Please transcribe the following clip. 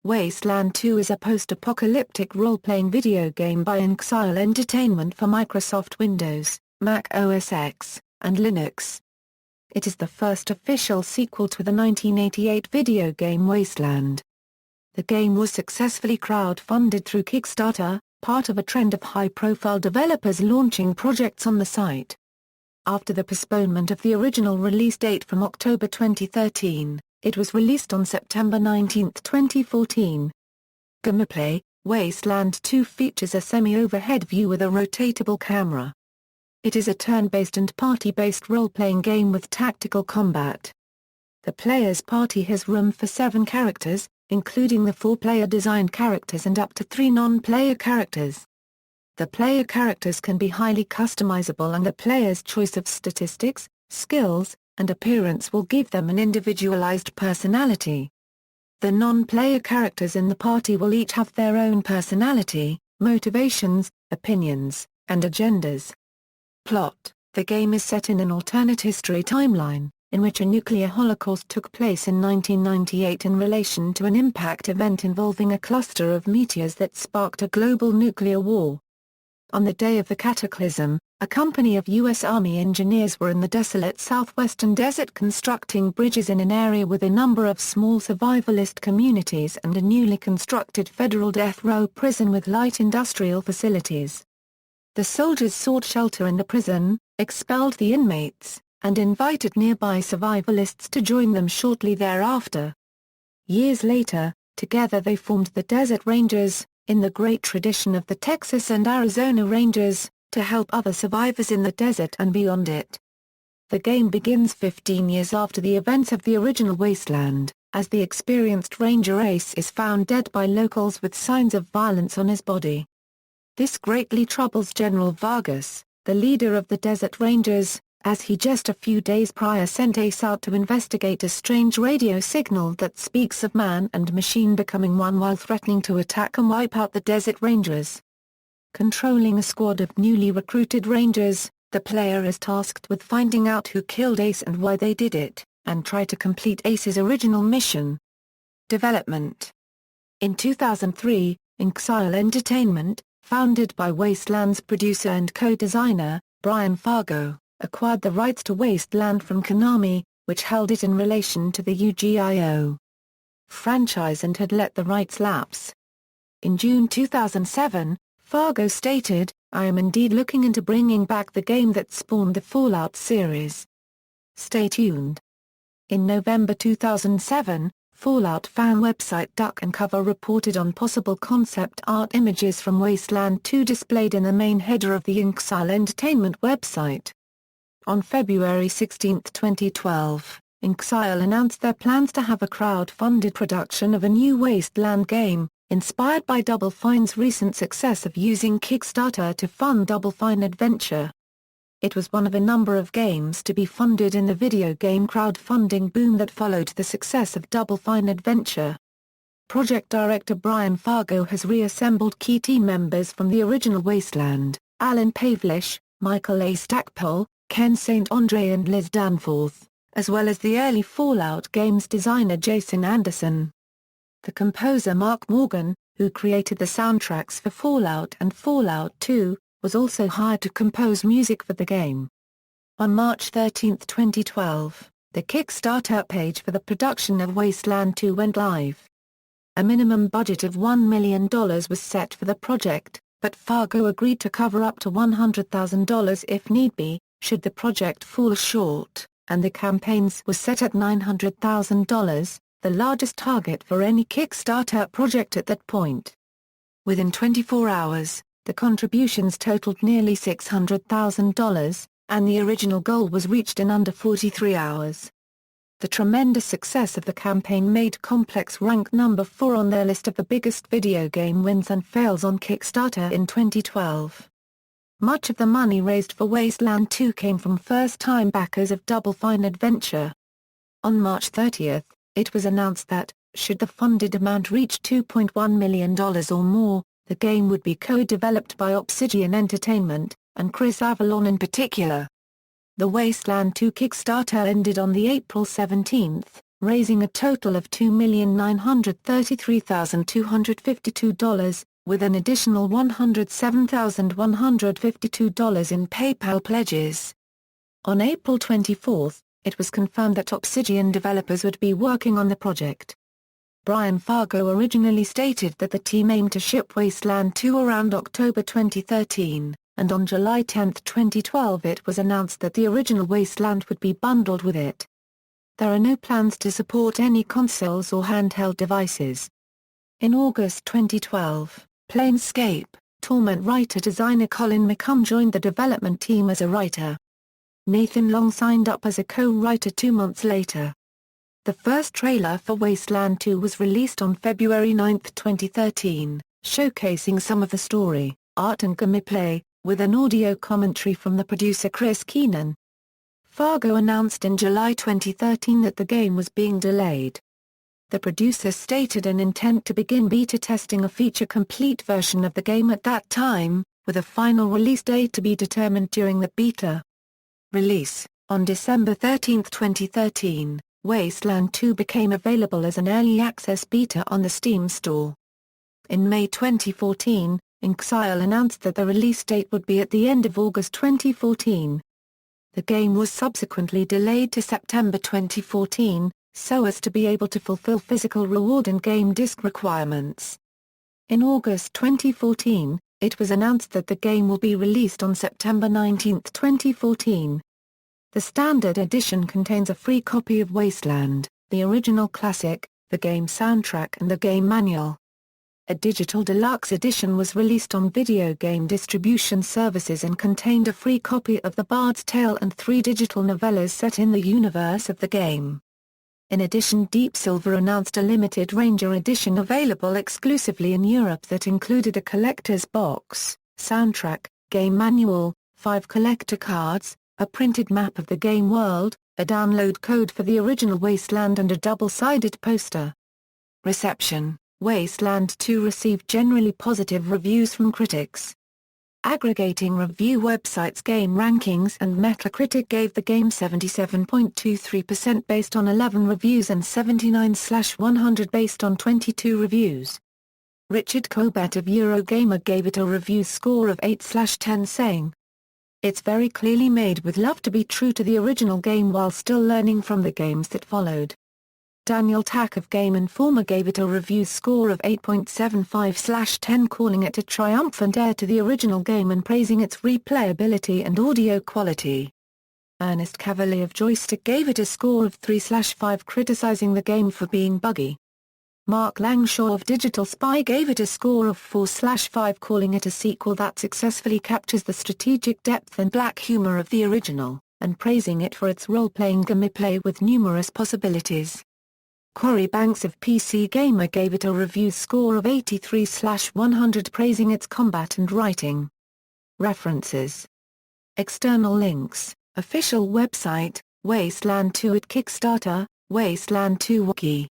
Wasteland 2 is a post-apocalyptic role-playing video game by inXile Entertainment for Microsoft Windows, Mac OS X, and Linux. It is the first official sequel to the 1988 video game Wasteland. The game was successfully crowd-funded through Kickstarter, part of a trend of high-profile developers launching projects on the site. After the postponement of the original release date from October 2013, it was released on September 19, 2014. Gameplay: Wasteland 2 features a semi-overhead view with a rotatable camera. It is a turn-based and party-based role-playing game with tactical combat. The player's party has room for 7 characters, including the 4-player designed characters and up to 3 non-player characters. The player characters can be highly customizable, and the player's choice of statistics, skills, and appearance will give them an individualized personality. The non-player characters in the party will each have their own personality, motivations, opinions, and agendas. Plot: the game is set in an alternate history timeline, in which a nuclear holocaust took place in 1998 in relation to an impact event involving a cluster of meteors that sparked a global nuclear war. On the day of the cataclysm, a company of U.S. Army engineers were in the desolate southwestern desert constructing bridges in an area with a number of small survivalist communities and a newly constructed federal death row prison with light industrial facilities. The soldiers sought shelter in the prison, expelled the inmates, and invited nearby survivalists to join them shortly thereafter. Years later, together they formed the Desert Rangers, in the great tradition of the Texas and Arizona Rangers, to help other survivors in the desert and beyond it. The game begins 15 years after the events of the original Wasteland, as the experienced Ranger Ace is found dead by locals with signs of violence on his body. This greatly troubles General Vargas, the leader of the Desert Rangers, as he just a few days prior sent Ace out to investigate a strange radio signal that speaks of man and machine becoming one while threatening to attack and wipe out the Desert Rangers. Controlling a squad of newly recruited Rangers, the player is tasked with finding out who killed Ace and why they did it, and try to complete Ace's original mission. Development: in 2003, inXile Entertainment, founded by Wasteland's producer and co-designer, Brian Fargo, acquired the rights to Wasteland from Konami, which held it in relation to the Yu-Gi-Oh! Franchise and had let the rights lapse. In June 2007, Fargo stated, "I am indeed looking into bringing back the game that spawned the Fallout series. Stay tuned." In November 2007, Fallout fan website Duck and Cover reported on possible concept art images from Wasteland 2 displayed in the main header of the inXile Entertainment website. On February 16, 2012, inXile announced their plans to have a crowd-funded production of a new Wasteland game, inspired by Double Fine's recent success of using Kickstarter to fund Double Fine Adventure. It was one of a number of games to be funded in the video game crowdfunding boom that followed the success of Double Fine Adventure. Project director Brian Fargo has reassembled key team members from the original Wasteland, Alan Pavlish, Michael A. Stackpole, Ken St. Andre and Liz Danforth, as well as the early Fallout games designer Jason Anderson. The composer Mark Morgan, who created the soundtracks for Fallout and Fallout 2, was also hired to compose music for the game. On March 13, 2012, the Kickstarter page for the production of Wasteland 2 went live. A minimum budget of $1 million was set for the project, but Fargo agreed to cover up to $100,000 if need be, should the project fall short, and the campaigns was set at $900,000, the largest target for any Kickstarter project at that point. Within 24 hours, the contributions totaled nearly $600,000, and the original goal was reached in under 43 hours. The tremendous success of the campaign made Complex rank number 4 on their list of the biggest video game wins and fails on Kickstarter in 2012. Much of the money raised for Wasteland 2 came from first-time backers of Double Fine Adventure. On March 30, it was announced that, should the funded amount reach $2.1 million or more, the game would be co-developed by Obsidian Entertainment, and Chris Avellone in particular. The Wasteland 2 Kickstarter ended on the April 17, raising a total of $2,933,252, with an additional $107,152 in PayPal pledges. On April 24, it was confirmed that Obsidian developers would be working on the project. Brian Fargo originally stated that the team aimed to ship Wasteland 2 around October 2013, and on July 10, 2012 it was announced that the original Wasteland would be bundled with it. There are no plans to support any consoles or handheld devices. In August 2012, Planescape Torment writer-designer Colin McCumb joined the development team as a writer. Nathan Long signed up as a co-writer 2 months later. The first trailer for Wasteland 2 was released on February 9, 2013, showcasing some of the story, art and gameplay, with an audio commentary from the producer Chris Keenan. Fargo announced in July 2013 that the game was being delayed. The producer stated an intent to begin beta testing a feature-complete version of the game at that time, with a final release date to be determined during the beta release. On December 13, 2013, Wasteland 2 became available as an early access beta on the Steam store. In May 2014, inXile announced that the release date would be at the end of August 2014. The game was subsequently delayed to September 2014, so as to be able to fulfill physical reward and game disc requirements. In August 2014, it was announced that the game will be released on September 19, 2014. The Standard Edition contains a free copy of Wasteland, the original classic, the game soundtrack and the game manual. A digital deluxe edition was released on video game distribution services and contained a free copy of The Bard's Tale and 3 digital novellas set in the universe of the game. In addition, Deep Silver announced a limited Ranger edition available exclusively in Europe that included a collector's box, soundtrack, game manual, 5 collector cards, a printed map of the game world, a download code for the original Wasteland and a double-sided poster. Reception: Wasteland 2 received generally positive reviews from critics. Aggregating review websites Game Rankings and Metacritic gave the game 77.23% based on 11 reviews and 79/100 based on 22 reviews. Richard Colbert of Eurogamer gave it a review score of 8/10 saying, "It's very clearly made with love to be true to the original game while still learning from the games that followed." Daniel Tack of Game Informer gave it a review score of 8.75/10, calling it a triumphant heir to the original game and praising its replayability and audio quality. Ernest Cavalier of Joystick gave it a score of 3/5, criticizing the game for being buggy. Mark Langshaw of Digital Spy gave it a score of 4/5, calling it a sequel that successfully captures the strategic depth and black humor of the original, and praising it for its role-playing gameplay with numerous possibilities. Corey Banks of PC Gamer gave it a review score of 83/100, praising its combat and writing. References. External links: Official website, Wasteland 2 at Kickstarter, Wasteland 2 Wiki.